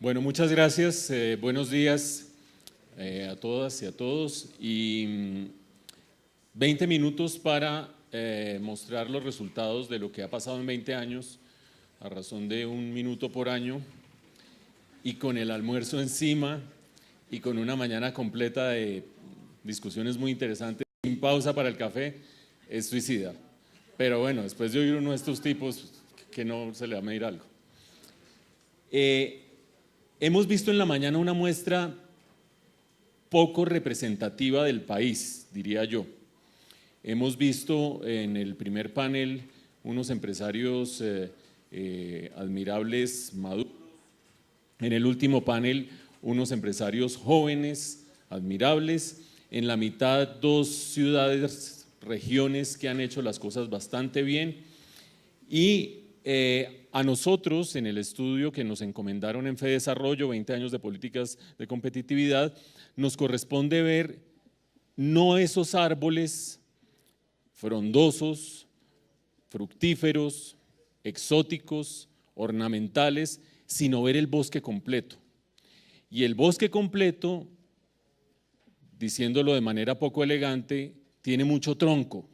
Bueno, muchas gracias. Buenos días a todas y a todos. Y 20 minutos para mostrar los resultados de lo que ha pasado en 20 años, a razón de 1 minuto por año, y con el almuerzo encima y con una mañana completa de discusiones muy interesantes, sin pausa para el café, es suicida. Pero bueno, después de oír uno de estos tipos, que no se le va a medir algo. Hemos visto en la mañana una muestra poco representativa del país, diría yo. Hemos visto en el primer panel unos empresarios admirables, maduros. En el último panel, unos empresarios jóvenes, admirables. En la mitad, 2 ciudades, regiones que han hecho las cosas bastante bien. Y a nosotros, en el estudio que nos encomendaron en FEDesarrollo, 20 años de políticas de competitividad, nos corresponde ver no esos árboles frondosos, fructíferos, exóticos, ornamentales, sino ver el bosque completo. Y el bosque completo, diciéndolo de manera poco elegante, tiene mucho tronco.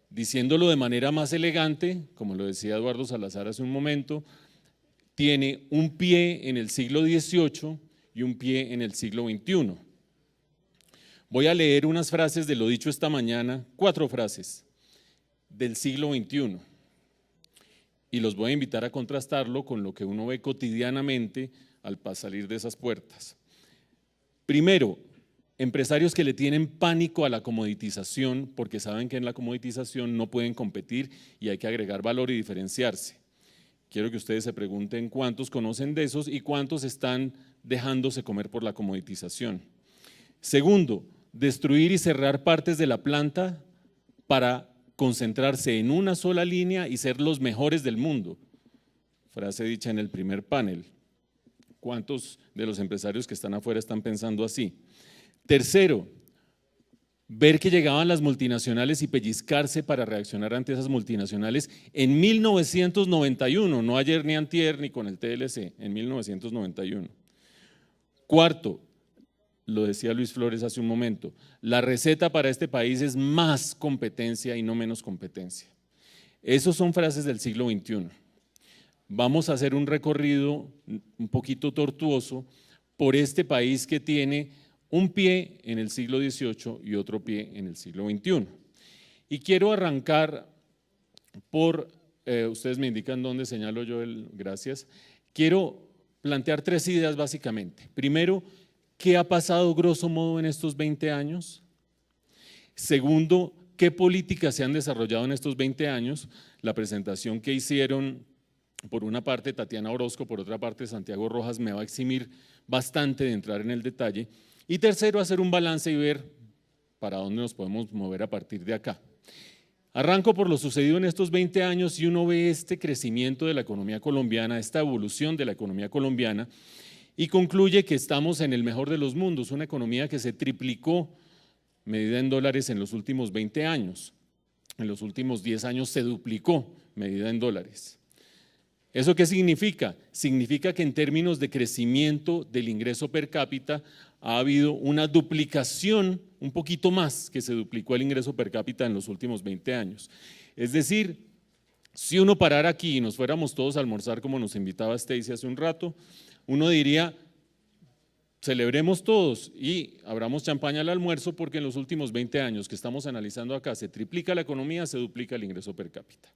Diciéndolo de manera más elegante, como lo decía Eduardo Salazar hace un momento, tiene un pie en el siglo XVIII y un pie en el siglo XXI. Voy a leer unas frases de lo dicho esta mañana, 4 frases del siglo XXI, y los voy a invitar a contrastarlo con lo que uno ve cotidianamente al salir de esas puertas. Primero, empresarios que le tienen pánico a la comoditización porque saben que en la comoditización no pueden competir y hay que agregar valor y diferenciarse. Quiero que ustedes se pregunten cuántos conocen de esos y cuántos están dejándose comer por la comoditización. Segundo, destruir y cerrar partes de la planta para concentrarse en una sola línea y ser los mejores del mundo. Frase dicha en el primer panel. ¿Cuántos de los empresarios que están afuera están pensando así? Tercero, ver que llegaban las multinacionales y pellizcarse para reaccionar ante esas multinacionales en 1991, no ayer ni antier ni con el TLC, en 1991. Cuarto, lo decía Luis Flores hace un momento, la receta para este país es más competencia y no menos competencia. Esas son frases del siglo XXI. Vamos a hacer un recorrido un poquito tortuoso por este país que tiene un pie en el siglo XVIII y otro pie en el siglo XXI. Y quiero arrancar por, ustedes me indican dónde señalo yo gracias, quiero plantear 3 ideas básicamente. Primero, ¿qué ha pasado grosso modo en estos 20 años? Segundo, ¿qué políticas se han desarrollado en estos 20 años? La presentación que hicieron por una parte Tatiana Orozco, por otra parte Santiago Rojas me va a eximir bastante de entrar en el detalle. Y tercero, hacer un balance y ver para dónde nos podemos mover a partir de acá. Arranco por lo sucedido en estos 20 años y uno ve este crecimiento de la economía colombiana, esta evolución de la economía colombiana y concluye que estamos en el mejor de los mundos, una economía que se triplicó medida en dólares en los últimos 20 años, en los últimos 10 años se duplicó medida en dólares. ¿Eso qué significa? Significa que en términos de crecimiento del ingreso per cápita ha habido una duplicación, un poquito más que se duplicó el ingreso per cápita en los últimos 20 años. Es decir, si uno parara aquí y nos fuéramos todos a almorzar como nos invitaba Stacy hace un rato, uno diría, celebremos todos y abramos champaña al almuerzo porque en los últimos 20 años que estamos analizando acá se triplica la economía, se duplica el ingreso per cápita.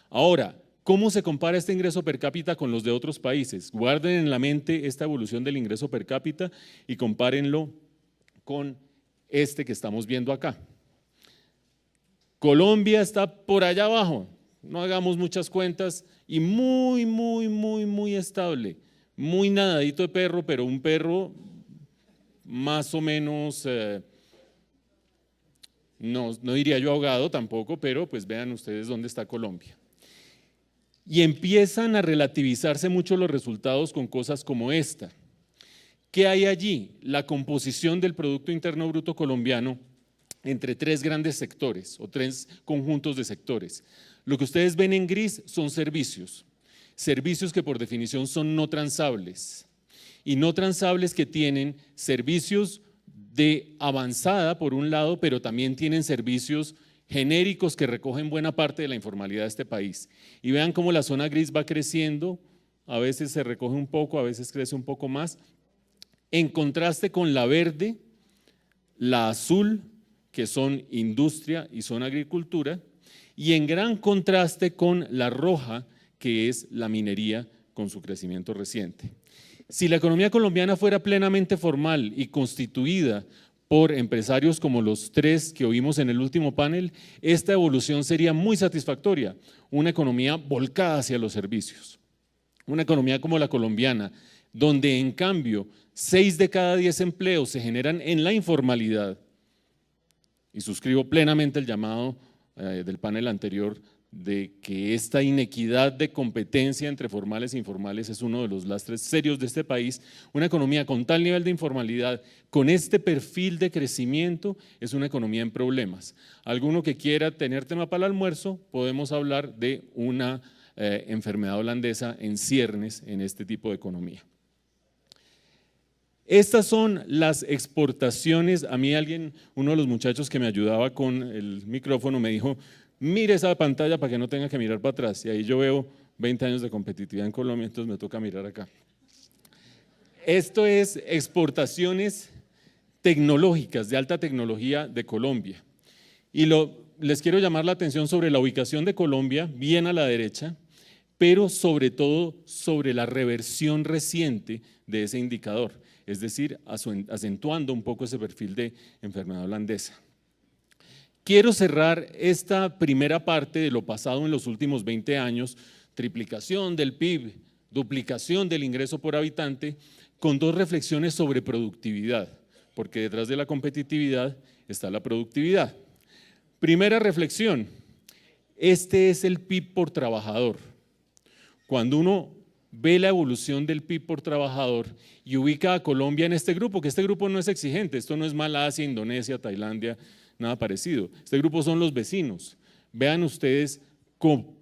Ahora, ¿cómo se compara este ingreso per cápita con los de otros países? Guarden en la mente esta evolución del ingreso per cápita y compárenlo con este que estamos viendo acá. Colombia está por allá abajo, no hagamos muchas cuentas y muy estable, muy nadadito de perro, pero un perro más o menos, no diría yo ahogado tampoco, pero pues vean ustedes dónde está Colombia. Y empiezan a relativizarse mucho los resultados con cosas como esta. ¿Qué hay allí? La composición del Producto Interno Bruto colombiano entre 3 grandes sectores o 3 conjuntos de sectores. Lo que ustedes ven en gris son servicios. servicios que por definición son no transables, y no transables que tienen servicios de avanzada por un lado, pero también tienen servicios genéricos que recogen buena parte de la informalidad de este país. Y vean cómo la zona gris va creciendo, a veces se recoge un poco, a veces crece un poco más, en contraste con la verde, la azul, que son industria y son agricultura, y en gran contraste con la roja, que es la minería con su crecimiento reciente. Si la economía colombiana fuera plenamente formal y constituida por empresarios como los tres que oímos en el último panel, esta evolución sería muy satisfactoria, una economía volcada hacia los servicios. Una economía como la colombiana, donde en cambio 6 de cada 10 empleos se generan en la informalidad, y suscribo plenamente el llamado del panel anterior de que esta inequidad de competencia entre formales e informales es uno de los lastres serios de este país. Una economía con tal nivel de informalidad, con este perfil de crecimiento, es una economía en problemas. Alguno que quiera tener tema para el almuerzo, podemos hablar de una enfermedad holandesa en ciernes en este tipo de economía. Estas son las exportaciones. A mí uno de los muchachos que me ayudaba con el micrófono me dijo, mire esa pantalla para que no tenga que mirar para atrás, y ahí yo veo 20 años de competitividad en Colombia, entonces me toca mirar acá. Esto es exportaciones tecnológicas, de alta tecnología de Colombia. Y les quiero llamar la atención sobre la ubicación de Colombia, bien a la derecha, pero sobre todo sobre la reversión reciente de ese indicador, es decir, acentuando un poco ese perfil de enfermedad holandesa. Quiero cerrar esta primera parte de lo pasado en los últimos 20 años, triplicación del PIB, duplicación del ingreso por habitante, con dos reflexiones sobre productividad, porque detrás de la competitividad está la productividad. Primera reflexión, este es el PIB por trabajador. Cuando uno ve la evolución del PIB por trabajador y ubica a Colombia en este grupo, que este grupo no es exigente, esto no es Malasia, Indonesia, Tailandia, nada parecido. Este grupo son los vecinos. Vean ustedes cómo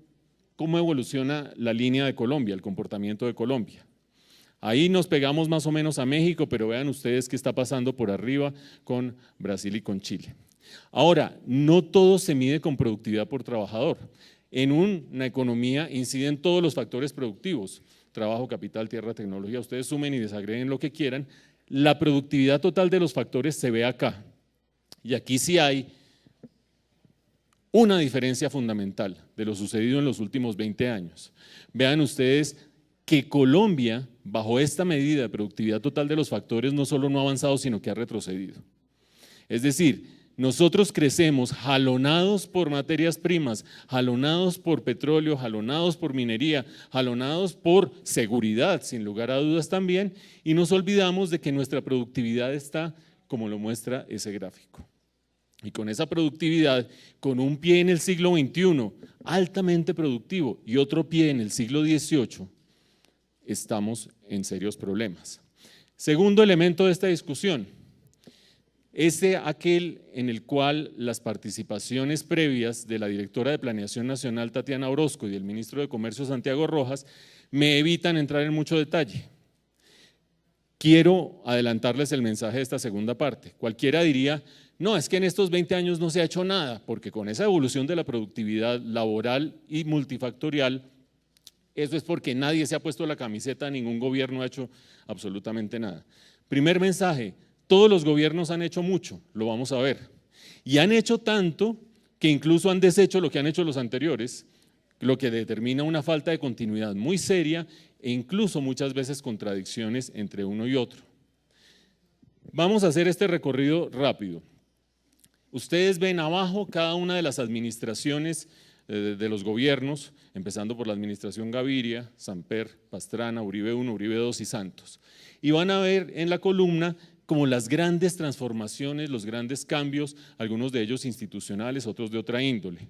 evoluciona la línea de Colombia, el comportamiento de Colombia. Ahí nos pegamos más o menos a México, pero vean ustedes qué está pasando por arriba con Brasil y con Chile. Ahora, no todo se mide con productividad por trabajador. En una economía inciden todos los factores productivos, trabajo, capital, tierra, tecnología, ustedes sumen y desagreguen lo que quieran. La productividad total de los factores se ve acá. Y aquí sí hay una diferencia fundamental de lo sucedido en los últimos 20 años. Vean ustedes que Colombia, bajo esta medida de productividad total de los factores, no solo no ha avanzado, sino que ha retrocedido. Es decir, nosotros crecemos jalonados por materias primas, jalonados por petróleo, jalonados por minería, jalonados por seguridad, sin lugar a dudas también, y nos olvidamos de que nuestra productividad está como lo muestra ese gráfico. Y con esa productividad, con un pie en el siglo XXI, altamente productivo, y otro pie en el siglo XVIII, estamos en serios problemas. Segundo elemento de esta discusión, aquel en el cual las participaciones previas de la directora de Planeación Nacional, Tatiana Orozco, y del ministro de Comercio, Santiago Rojas, me evitan entrar en mucho detalle. Quiero adelantarles el mensaje de esta segunda parte. Cualquiera diría, no, es que en estos 20 años no se ha hecho nada, porque con esa evolución de la productividad laboral y multifactorial, eso es porque nadie se ha puesto la camiseta, ningún gobierno ha hecho absolutamente nada. Primer mensaje, todos los gobiernos han hecho mucho, lo vamos a ver, y han hecho tanto que incluso han deshecho lo que han hecho los anteriores, lo que determina una falta de continuidad muy seria e incluso muchas veces contradicciones entre uno y otro. Vamos a hacer este recorrido rápido. Ustedes ven abajo cada una de las administraciones de los gobiernos, empezando por la administración Gaviria, Samper, Pastrana, Uribe I, Uribe II y Santos. Y van a ver en la columna como las grandes transformaciones, los grandes cambios, algunos de ellos institucionales, otros de otra índole.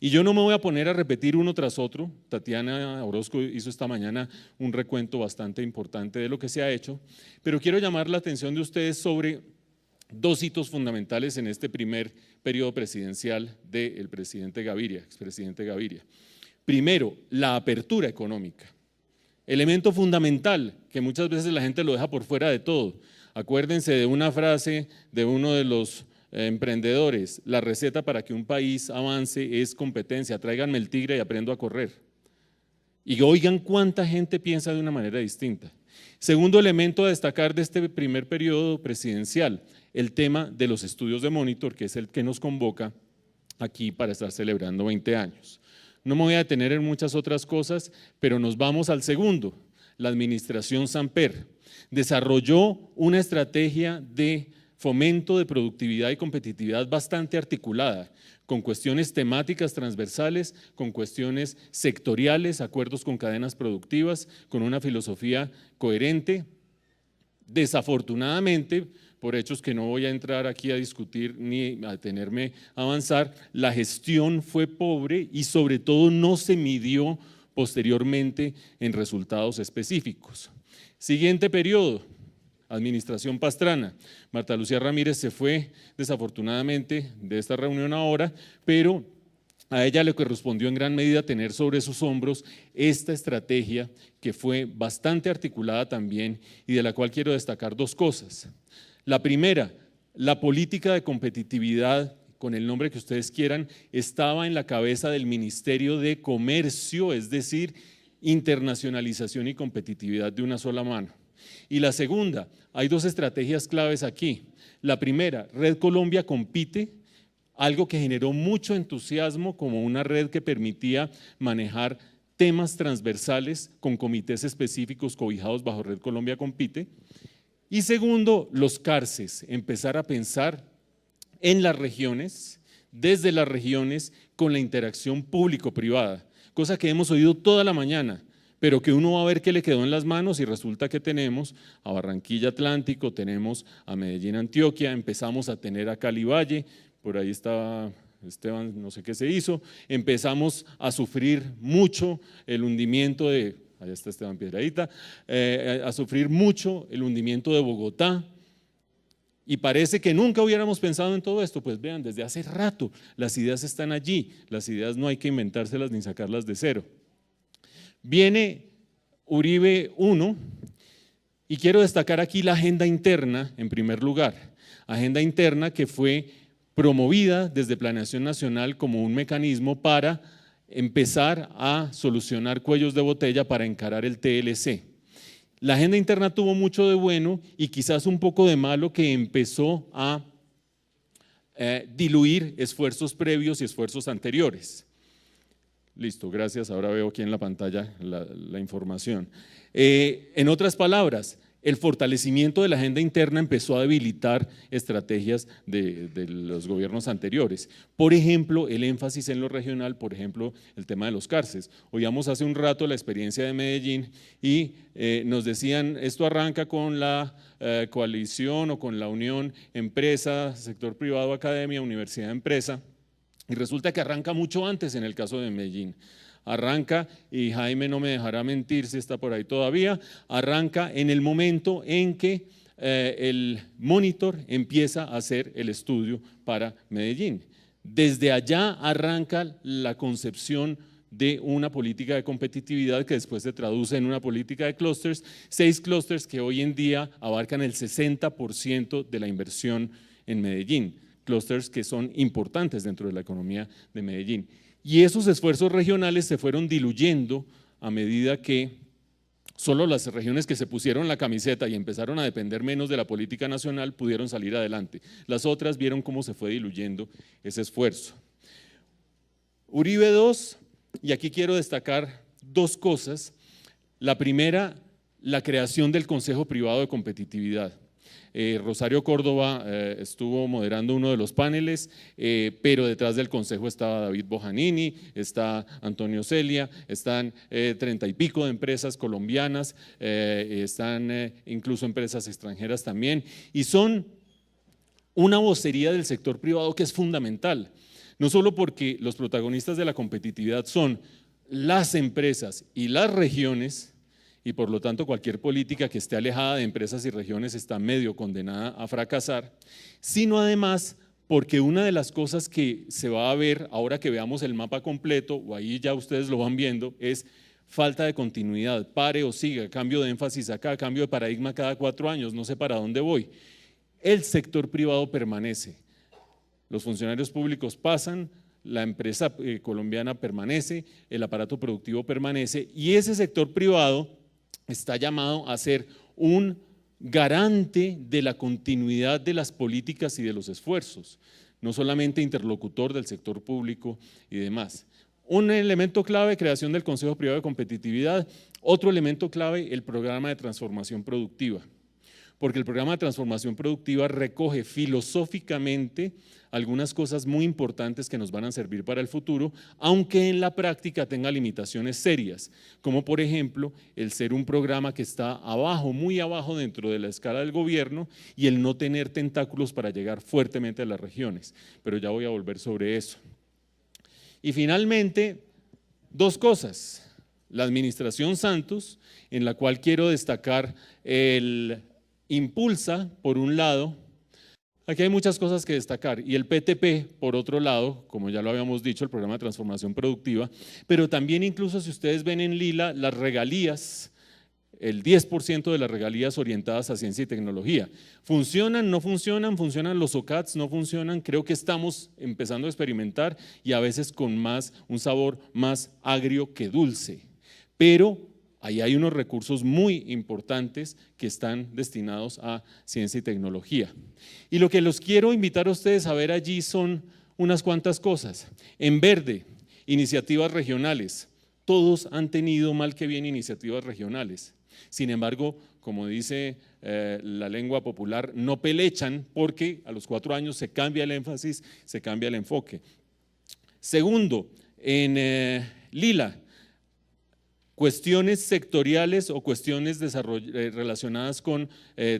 Y yo no me voy a poner a repetir uno tras otro. Tatiana Orozco hizo esta mañana un recuento bastante importante de lo que se ha hecho, pero quiero llamar la atención de ustedes sobre dos hitos fundamentales en este primer periodo presidencial del presidente Gaviria, expresidente Gaviria. Primero, la apertura económica. Elemento fundamental que muchas veces la gente lo deja por fuera de todo. Acuérdense de una frase de uno de los emprendedores: la receta para que un país avance es competencia, tráiganme el tigre y aprendo a correr. Y oigan cuánta gente piensa de una manera distinta. Segundo elemento a destacar de este primer periodo presidencial, el tema de los estudios de Monitor, que es el que nos convoca aquí para estar celebrando 20 años. No me voy a detener en muchas otras cosas, pero nos vamos al segundo. La administración Samper desarrolló una estrategia de fomento de productividad y competitividad bastante articulada, con cuestiones temáticas transversales, con cuestiones sectoriales, acuerdos con cadenas productivas, con una filosofía coherente. Desafortunadamente, por hechos que no voy a entrar aquí a discutir ni a detenerme a avanzar, la gestión fue pobre y sobre todo no se midió posteriormente en resultados específicos. Siguiente periodo, administración Pastrana. Marta Lucía Ramírez se fue desafortunadamente de esta reunión ahora, pero a ella le correspondió en gran medida tener sobre sus hombros esta estrategia que fue bastante articulada también y de la cual quiero destacar dos cosas. La primera, la política de competitividad, con el nombre que ustedes quieran, estaba en la cabeza del Ministerio de Comercio, es decir, internacionalización y competitividad de una sola mano. Y la segunda, hay dos estrategias claves aquí. La primera, Red Colombia Compite, algo que generó mucho entusiasmo como una red que permitía manejar temas transversales con comités específicos cobijados bajo Red Colombia Compite. Y segundo, los CARCES, empezar a pensar en las regiones, desde las regiones, con la interacción público-privada, cosa que hemos oído toda la mañana, pero que uno va a ver qué le quedó en las manos y resulta que tenemos a Barranquilla Atlántico, tenemos a Medellín Antioquia, empezamos a tener a Cali Valle, por ahí estaba Esteban, no sé qué se hizo, empezamos a sufrir mucho el hundimiento de, allá está Esteban Piedradita, a sufrir mucho el hundimiento de Bogotá, y parece que nunca hubiéramos pensado en todo esto. Pues vean, desde hace rato las ideas están allí, las ideas no hay que inventárselas ni sacarlas de cero. Viene Uribe 1 y quiero destacar aquí la agenda interna en primer lugar, agenda interna que fue promovida desde Planeación Nacional como un mecanismo para empezar a solucionar cuellos de botella para encarar el TLC. La agenda interna tuvo mucho de bueno y quizás un poco de malo, que empezó a diluir esfuerzos previos y esfuerzos anteriores. Listo, gracias, ahora veo aquí en la pantalla la información. En otras palabras, el fortalecimiento de la agenda interna empezó a debilitar estrategias de los gobiernos anteriores. Por ejemplo, el énfasis en lo regional, por ejemplo, el tema de los CARCES. Oíamos hace un rato la experiencia de Medellín y nos decían, esto arranca con la coalición o con la unión empresa, sector privado, academia, universidad, empresa, y resulta que arranca mucho antes en el caso de Medellín. Arranca, y Jaime no me dejará mentir si está por ahí todavía, arranca en el momento en que el Monitor empieza a hacer el estudio para Medellín. Desde allá arranca la concepción de una política de competitividad que después se traduce en una política de clústeres, 6 clústeres que hoy en día abarcan el 60% de la inversión en Medellín, clústeres que son importantes dentro de la economía de Medellín. Y esos esfuerzos regionales se fueron diluyendo a medida que solo las regiones que se pusieron la camiseta y empezaron a depender menos de la política nacional pudieron salir adelante. Las otras vieron cómo se fue diluyendo ese esfuerzo. Uribe 2, y aquí quiero destacar dos cosas. La primera, la creación del Consejo Privado de Competitividad. Rosario Córdoba estuvo moderando uno de los paneles, pero detrás del consejo estaba David Bojanini, está Antonio Celia, están 30 y pico de empresas colombianas, están incluso empresas extranjeras también, y son una vocería del sector privado que es fundamental, no solo porque los protagonistas de la competitividad son las empresas y las regiones, y por lo tanto cualquier política que esté alejada de empresas y regiones está medio condenada a fracasar, sino además porque una de las cosas que se va a ver ahora que veamos el mapa completo, o ahí ya ustedes lo van viendo, es falta de continuidad, pare o siga, cambio de énfasis acá, cambio de paradigma cada 4 años, no sé para dónde voy. El sector privado permanece, los funcionarios públicos pasan, la empresa colombiana permanece, el aparato productivo permanece y ese sector privado está llamado a ser un garante de la continuidad de las políticas y de los esfuerzos, no solamente interlocutor del sector público y demás. Un elemento clave, creación del Consejo Privado de Competitividad. Otro elemento clave, el programa de transformación productiva, porque el programa de transformación productiva recoge filosóficamente algunas cosas muy importantes que nos van a servir para el futuro, aunque en la práctica tenga limitaciones serias, como por ejemplo el ser un programa que está abajo, muy abajo dentro de la escala del gobierno y el no tener tentáculos para llegar fuertemente a las regiones, pero ya voy a volver sobre eso. Y finalmente, 2 cosas, la administración Santos, en la cual quiero destacar el impulsa, por un lado, aquí hay muchas cosas que destacar, y el PTP, por otro lado, como ya lo habíamos dicho, el programa de transformación productiva, pero también incluso si ustedes ven en lila las regalías, el 10% de las regalías orientadas a ciencia y tecnología. ¿Funcionan? ¿No funcionan? ¿Funcionan los OCATs? ¿No funcionan? Creo que estamos empezando a experimentar y a veces con un sabor más agrio que dulce, pero ahí hay unos recursos muy importantes que están destinados a ciencia y tecnología. Y lo que los quiero invitar a ustedes a ver allí son unas cuantas cosas. En verde, iniciativas regionales. Todos han tenido mal que bien iniciativas regionales. Sin embargo, como dice la lengua popular, no pelechan porque a los 4 años se cambia el énfasis, se cambia el enfoque. Segundo, en lila, cuestiones sectoriales o cuestiones relacionadas con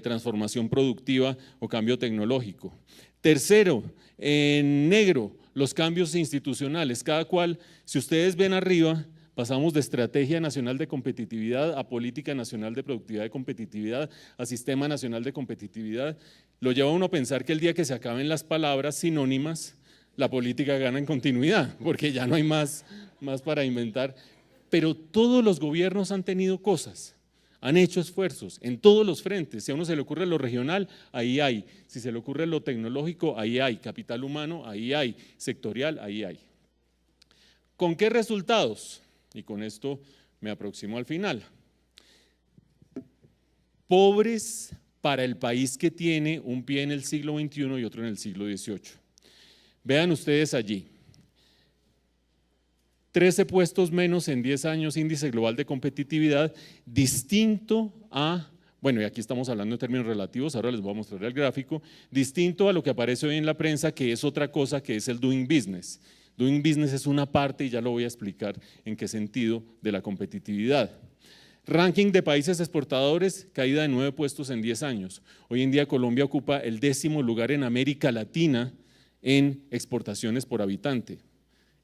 transformación productiva o cambio tecnológico. Tercero, en negro, los cambios institucionales, cada cual, si ustedes ven arriba, pasamos de Estrategia Nacional de Competitividad a Política Nacional de Productividad y Competitividad, a Sistema Nacional de Competitividad. Lo lleva a uno a pensar que el día que se acaben las palabras sinónimas, la política gana en continuidad, porque ya no hay más para inventar. Pero todos los gobiernos han tenido cosas, han hecho esfuerzos en todos los frentes. Si a uno se le ocurre lo regional, ahí hay. Si se le ocurre lo tecnológico, ahí hay. Capital humano, ahí hay. Sectorial, ahí hay. ¿Con qué resultados? Y con esto me aproximo al final. Pobres para el país que tiene un pie en el siglo XXI y otro en el siglo XVIII. Vean ustedes allí. 13 puestos menos en 10 años, índice global de competitividad, distinto a, bueno, y aquí estamos hablando en términos relativos, ahora les voy a mostrar el gráfico, distinto a lo que aparece hoy en la prensa, que es otra cosa, que es el doing business. Doing business es una parte, y ya lo voy a explicar en qué sentido, de la competitividad. Ranking de países exportadores, caída de 9 puestos en 10 años. Hoy en día Colombia ocupa el 10º lugar en América Latina en exportaciones por habitante.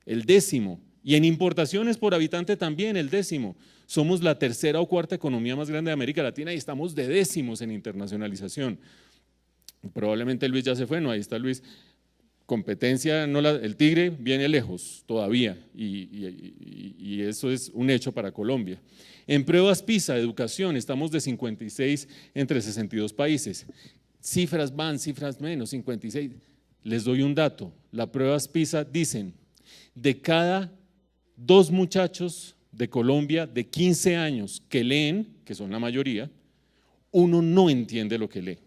El 10º. Y en importaciones por habitante también el 10º. Somos la 3ª o 4ª economía más grande de América Latina y estamos de 10º en internacionalización. Probablemente Luis ya se fue, no, ahí está Luis. Competencia, no el tigre viene lejos todavía y eso es un hecho para Colombia. En pruebas PISA, educación, estamos de 56 entre 62 países. Cifras van, cifras menos, 56. Les doy un dato, las pruebas PISA dicen, de cada 2 muchachos de Colombia de 15 años que leen, que son la mayoría, uno no entiende lo que lee.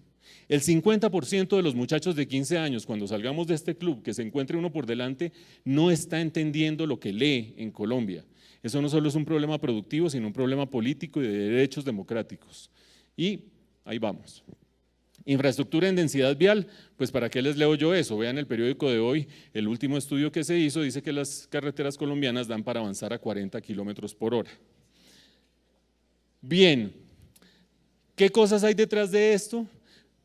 El 50% de los muchachos de 15 años, cuando salgamos de este club, que se encuentre uno por delante, no está entendiendo lo que lee en Colombia. Eso no solo es un problema productivo, sino un problema político y de derechos democráticos. Y ahí vamos. Infraestructura en densidad vial, pues ¿para qué les leo yo eso? Vean el periódico de hoy, el último estudio que se hizo dice que las carreteras colombianas dan para avanzar a 40 kilómetros por hora. Bien, ¿qué cosas hay detrás de esto?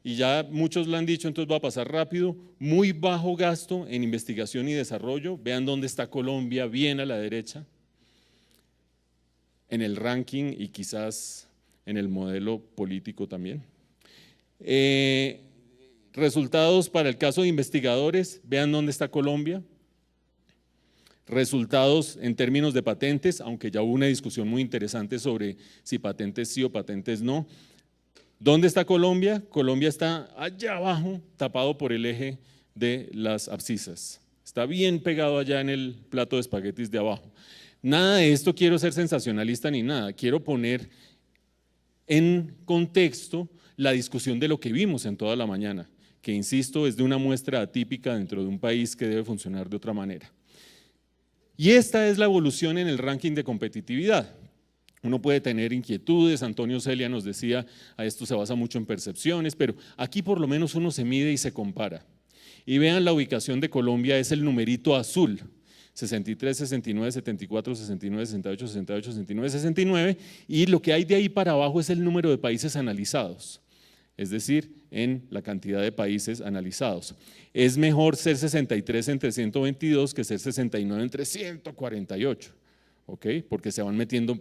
Y ya muchos lo han dicho, entonces voy a pasar rápido. Muy bajo gasto en investigación y desarrollo. Vean dónde está Colombia, bien a la derecha, en el ranking y quizás en el modelo político también. Resultados para el caso de investigadores, vean dónde está Colombia. Resultados en términos de patentes, aunque ya hubo una discusión muy interesante sobre si patentes sí o patentes no. ¿Dónde está Colombia? Colombia está allá abajo, tapado por el eje de las abscisas. Está bien pegado allá en el plato de espaguetis de abajo. Nada de esto quiero ser sensacionalista ni nada, quiero poner en contexto la discusión de lo que vimos en toda la mañana, que insisto es de una muestra atípica dentro de un país que debe funcionar de otra manera. Y esta es la evolución en el ranking de competitividad. Uno puede tener inquietudes, Antonio Celia nos decía, a esto se basa mucho en percepciones, pero aquí por lo menos uno se mide y se compara. Y vean la ubicación de Colombia, es el numerito azul, 63, 69, 74, 69, 68, 68, 69, 69, y lo que hay de ahí para abajo es el número de países analizados, es decir, en la cantidad de países analizados. Es mejor ser 63 entre 122 que ser 69 entre 148, ¿ok? Porque se van metiendo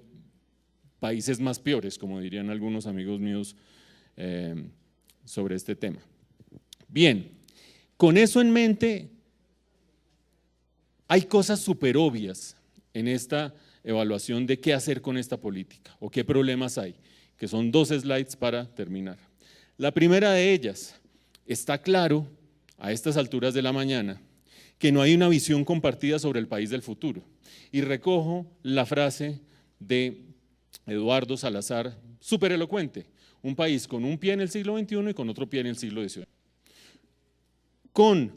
países más peores, como dirían algunos amigos míos sobre este tema. Bien, con eso en mente, hay cosas súper obvias en esta evaluación de qué hacer con esta política o qué problemas hay, que son 2 slides para terminar. La primera de ellas, está claro a estas alturas de la mañana que no hay una visión compartida sobre el país del futuro. Y recojo la frase de Eduardo Salazar, súper elocuente, un país con un pie en el siglo XXI y con otro pie en el siglo XVIII. Con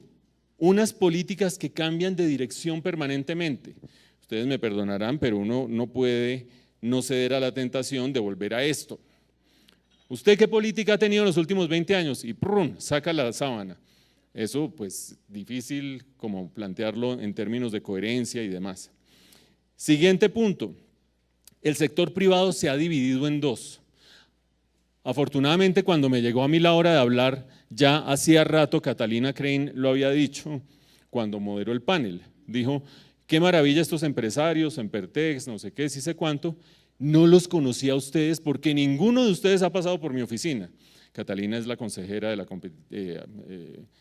unas políticas que cambian de dirección permanentemente. Ustedes me perdonarán, pero uno no puede no ceder a la tentación de volver a esto. ¿Usted qué política ha tenido en los últimos 20 años? Y ¡prum!, saca la sábana. Eso pues difícil como plantearlo en términos de coherencia y demás. Siguiente punto, el sector privado se ha dividido en 2. Afortunadamente cuando me llegó a mí la hora de hablar, ya hacía rato Catalina Crane lo había dicho cuando moderó el panel, dijo, qué maravilla estos empresarios, Empertex, no sé qué, sí sé cuánto, no los conocía a ustedes porque ninguno de ustedes ha pasado por mi oficina. Catalina es la consejera de la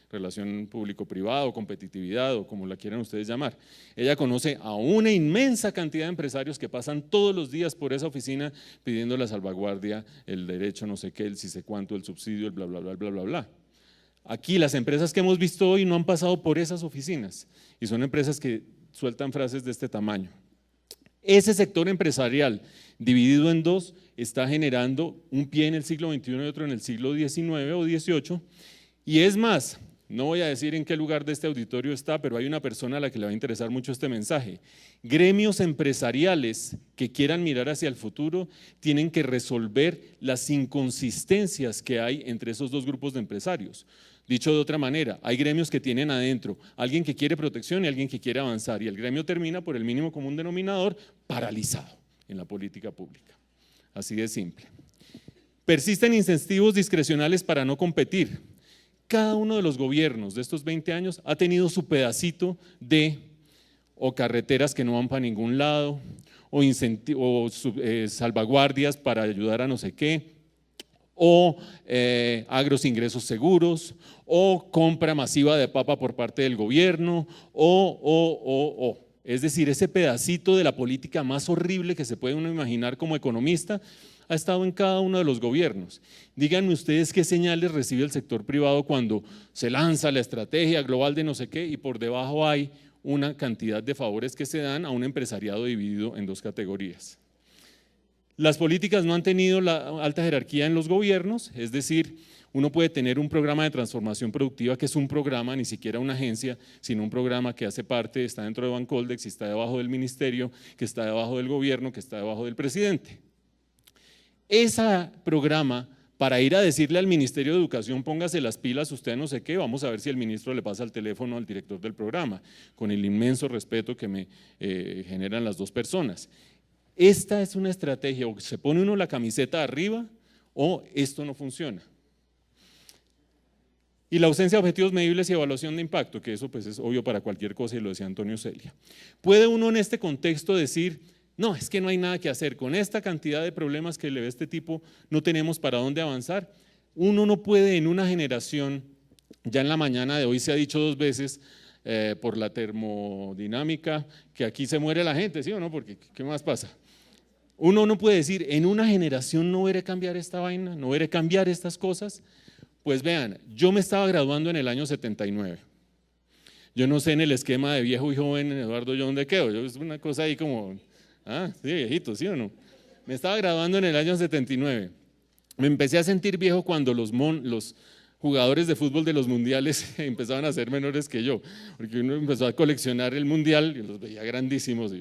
relación público-privado, competitividad o como la quieran ustedes llamar. Ella conoce a una inmensa cantidad de empresarios que pasan todos los días por esa oficina pidiendo la salvaguardia, el derecho no sé qué, el sí sé cuánto, el subsidio, el bla, bla, bla, bla, bla, bla. Aquí las empresas que hemos visto hoy no han pasado por esas oficinas y son empresas que sueltan frases de este tamaño. Ese sector empresarial dividido en 2 está generando un pie en el siglo XXI y otro en el siglo XIX o XVIII, y es más, no voy a decir en qué lugar de este auditorio está, pero hay una persona a la que le va a interesar mucho este mensaje. Gremios empresariales que quieran mirar hacia el futuro tienen que resolver las inconsistencias que hay entre esos 2 grupos de empresarios. Dicho de otra manera, hay gremios que tienen adentro alguien que quiere protección y alguien que quiere avanzar, y el gremio termina por el mínimo común denominador paralizado en la política pública. Así de simple. Persisten incentivos discrecionales para no competir. Cada uno de los gobiernos de estos 20 años ha tenido su pedacito de o carreteras que no van para ningún lado, o salvaguardias para ayudar a no sé qué, o agros ingresos seguros, o compra masiva de papa por parte del gobierno, es decir, ese pedacito de la política más horrible que se puede uno imaginar como economista ha estado en cada uno de los gobiernos. Díganme ustedes qué señales recibe el sector privado cuando se lanza la estrategia global de no sé qué y por debajo hay una cantidad de favores que se dan a un empresariado dividido en 2 categorías. Las políticas no han tenido la alta jerarquía en los gobiernos, es decir, uno puede tener un programa de transformación productiva que es un programa, ni siquiera una agencia, sino un programa que hace parte, está dentro de Bancoldex y está debajo del ministerio, que está debajo del gobierno, que está debajo del presidente. Ese programa, para ir a decirle al Ministerio de Educación, póngase las pilas, usted no sé qué, vamos a ver si el ministro le pasa el teléfono al director del programa, con el inmenso respeto que me generan las 2 personas. Esta es una estrategia, o se pone uno la camiseta arriba o esto no funciona. Y la ausencia de objetivos medibles y evaluación de impacto, que eso pues es obvio para cualquier cosa y lo decía Antonio Celia. ¿Puede uno en este contexto decir, no, es que no hay nada que hacer, con esta cantidad de problemas que le ve este tipo no tenemos para dónde avanzar? Uno no puede en una generación Ya en la mañana de hoy se ha dicho 2 veces por la termodinámica que aquí se muere la gente, ¿sí o no? Porque ¿qué más pasa? Uno no puede decir, en una generación no veré cambiar esta vaina, no veré cambiar estas cosas. Pues vean, yo me estaba graduando en el año 79. Yo no sé en el esquema de viejo y joven, Eduardo, yo dónde quedo. Yo es una cosa ahí como, sí, viejito, ¿sí o no? Me estaba graduando en el año 79. Me empecé a sentir viejo cuando los jugadores de fútbol de los mundiales empezaban a ser menores que yo, porque uno empezó a coleccionar el mundial y los veía grandísimos.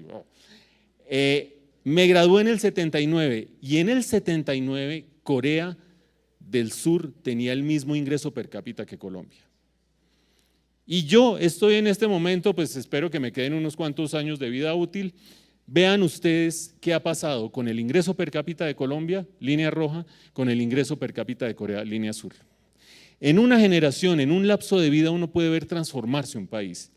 Me gradué en el 79 y en el 79 Corea del Sur tenía el mismo ingreso per cápita que Colombia. Y yo estoy en este momento, pues espero que me queden unos cuantos años de vida útil. Vean ustedes qué ha pasado con el ingreso per cápita de Colombia, línea roja, con el ingreso per cápita de Corea, línea azul. En una generación, en un lapso de vida, uno puede ver transformarse un país.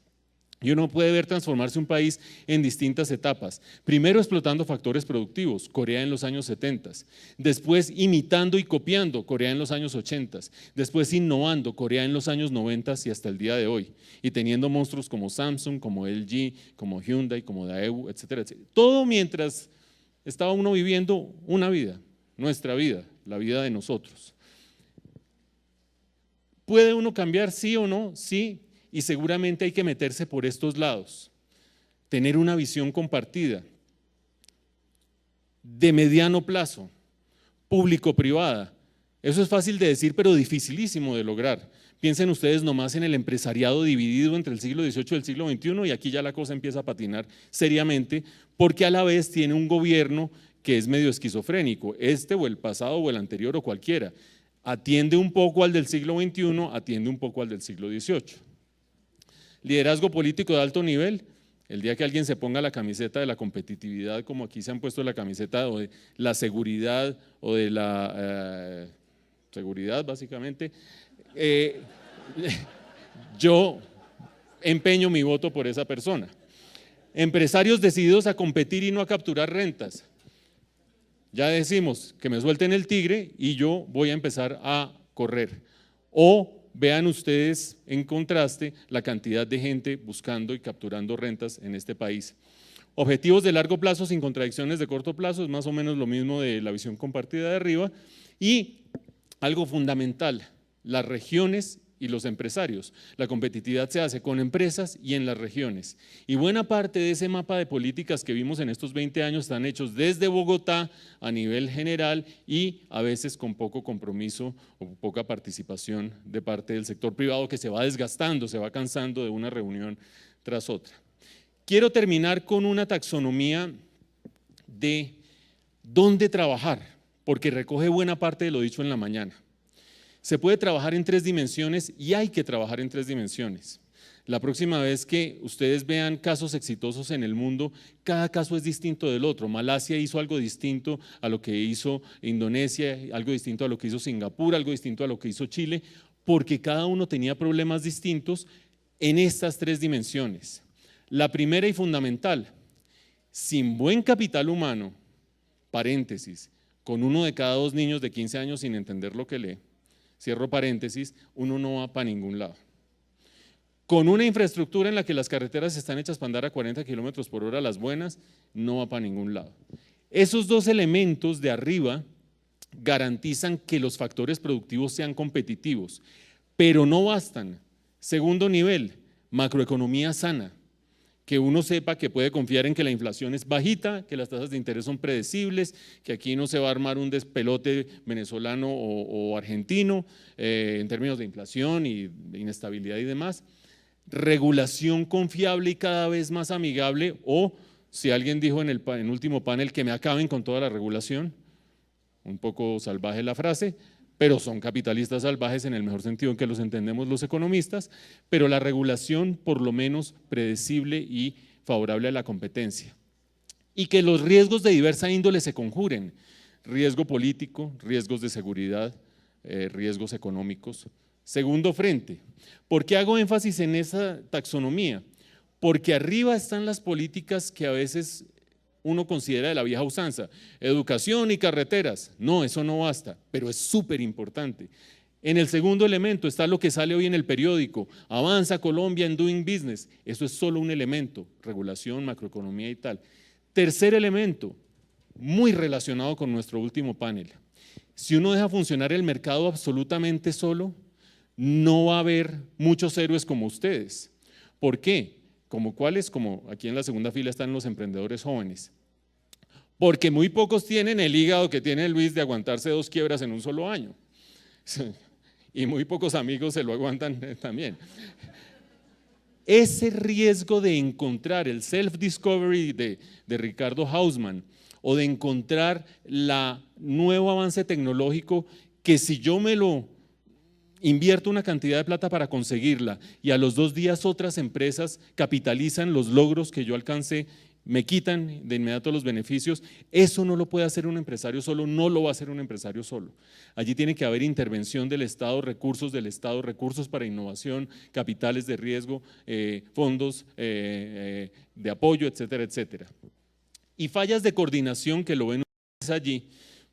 Y uno puede ver transformarse un país en distintas etapas. Primero explotando factores productivos, Corea en los años 70. Después imitando y copiando, Corea en los años 80. Después innovando, Corea en los años 90 y hasta el día de hoy. Y teniendo monstruos como Samsung, como LG, como Hyundai, como Daewoo, etcétera, etcétera. Todo mientras estaba uno viviendo una vida, nuestra vida, la vida de nosotros. ¿Puede uno cambiar sí o no? Sí. Y seguramente hay que meterse por estos lados, tener una visión compartida, de mediano plazo, público-privada. Eso es fácil de decir, pero dificilísimo de lograr. Piensen ustedes nomás en el empresariado dividido entre el siglo XVIII y el siglo XXI, y aquí ya la cosa empieza a patinar seriamente, porque a la vez tiene un gobierno que es medio esquizofrénico, este o el pasado o el anterior o cualquiera. Atiende un poco al del siglo XXI, atiende un poco al del siglo XVIII. Liderazgo político de alto nivel, el día que alguien se ponga la camiseta de la competitividad, como aquí se han puesto la camiseta o de la seguridad o de la seguridad básicamente, yo empeño mi voto por esa persona. Empresarios decididos a competir y no a capturar rentas. Ya decimos que me suelten el tigre y yo voy a empezar a correr. O vean ustedes en contraste la cantidad de gente buscando y capturando rentas en este país. Objetivos de largo plazo sin contradicciones de corto plazo, es más o menos lo mismo de la visión compartida de arriba. Y algo fundamental, las regiones y los empresarios. La competitividad se hace con empresas y en las regiones. Y buena parte de ese mapa de políticas que vimos en estos 20 años están hechos desde Bogotá a nivel general y a veces con poco compromiso o poca participación de parte del sector privado que se va desgastando, se va cansando de una reunión tras otra. Quiero terminar con una taxonomía de dónde trabajar, porque recoge buena parte de lo dicho en la mañana. Se puede trabajar en 3 dimensiones y hay que trabajar en 3 dimensiones. La próxima vez que ustedes vean casos exitosos en el mundo, cada caso es distinto del otro. Malasia hizo algo distinto a lo que hizo Indonesia, algo distinto a lo que hizo Singapur, algo distinto a lo que hizo Chile, porque cada uno tenía problemas distintos en estas 3 dimensiones. La primera y fundamental, sin buen capital humano, paréntesis, con 1 de cada 2 niños de 15 años sin entender lo que lee, cierro paréntesis, uno no va para ningún lado. Con una infraestructura en la que las carreteras están hechas para andar a 40 kilómetros por hora, las buenas, no va para ningún lado. Esos 2 elementos de arriba garantizan que los factores productivos sean competitivos, pero no bastan. Segundo nivel, macroeconomía sana. Que uno sepa que puede confiar en que la inflación es bajita, que las tasas de interés son predecibles, que aquí no se va a armar un despelote venezolano o argentino en términos de inflación y de inestabilidad y demás. Regulación confiable y cada vez más amigable, o si alguien dijo en el último panel que me acaben con toda la regulación, un poco salvaje la frase, pero son capitalistas salvajes en el mejor sentido en que los entendemos los economistas, pero la regulación por lo menos predecible y favorable a la competencia. Y que los riesgos de diversa índole se conjuren, riesgo político, riesgos de seguridad, riesgos económicos. Segundo frente, ¿por qué hago énfasis en esa taxonomía? Porque arriba están las políticas que a veces uno considera de la vieja usanza, educación y carreteras. No, eso no basta, pero es súper importante. En el segundo elemento está lo que sale hoy en el periódico, avanza Colombia en doing business. Eso es solo un elemento, regulación, macroeconomía y tal. Tercer elemento, muy relacionado con nuestro último panel. Si uno deja funcionar el mercado absolutamente solo, no va a haber muchos héroes como ustedes. ¿Por qué? ¿Como cuáles? Como aquí en la segunda fila están los emprendedores jóvenes. Porque muy pocos tienen el hígado que tiene Luis de aguantarse 2 quiebras en un solo año. Y muy pocos amigos se lo aguantan también. Ese riesgo de encontrar el self-discovery de Ricardo Hausmann o de encontrar la nuevo avance tecnológico que si yo me lo invierto una cantidad de plata para conseguirla y a los 2 días otras empresas capitalizan los logros que yo alcancé, me quitan de inmediato los beneficios, eso no lo puede hacer un empresario solo, no lo va a hacer un empresario solo. Allí tiene que haber intervención del Estado, recursos para innovación, capitales de riesgo, fondos de apoyo, etcétera, etcétera. Y fallas de coordinación que lo ven ustedes allí,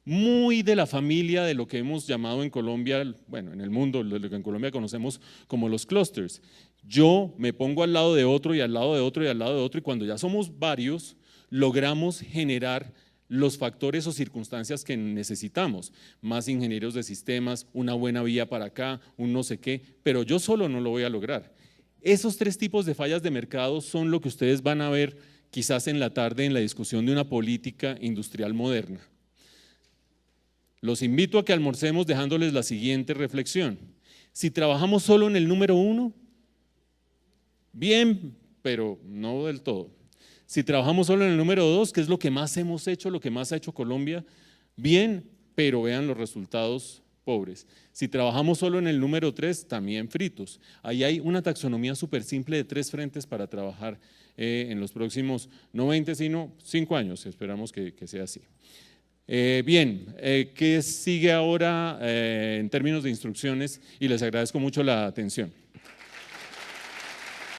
muy de la familia de lo que hemos llamado en Colombia, bueno, en el mundo, lo que en Colombia conocemos como los clusters. Yo me pongo al lado de otro y al lado de otro y al lado de otro y cuando ya somos varios, logramos generar los factores o circunstancias que necesitamos, más ingenieros de sistemas, una buena vía para acá, un no sé qué, pero yo solo no lo voy a lograr. Esos 3 tipos de fallas de mercado son lo que ustedes van a ver quizás en la tarde en la discusión de una política industrial moderna. Los invito a que almorcemos dejándoles la siguiente reflexión. Si trabajamos solo en el número 1, bien, pero no del todo. Si trabajamos solo en el número 2, que es lo que más hemos hecho, lo que más ha hecho Colombia, bien, pero vean los resultados pobres. Si trabajamos solo en el número 3, también fritos. Ahí hay una taxonomía súper simple de 3 frentes para trabajar en los próximos, no 20, sino 5 años, esperamos que sea así. Bien, ¿qué sigue ahora en términos de instrucciones? Y les agradezco mucho la atención.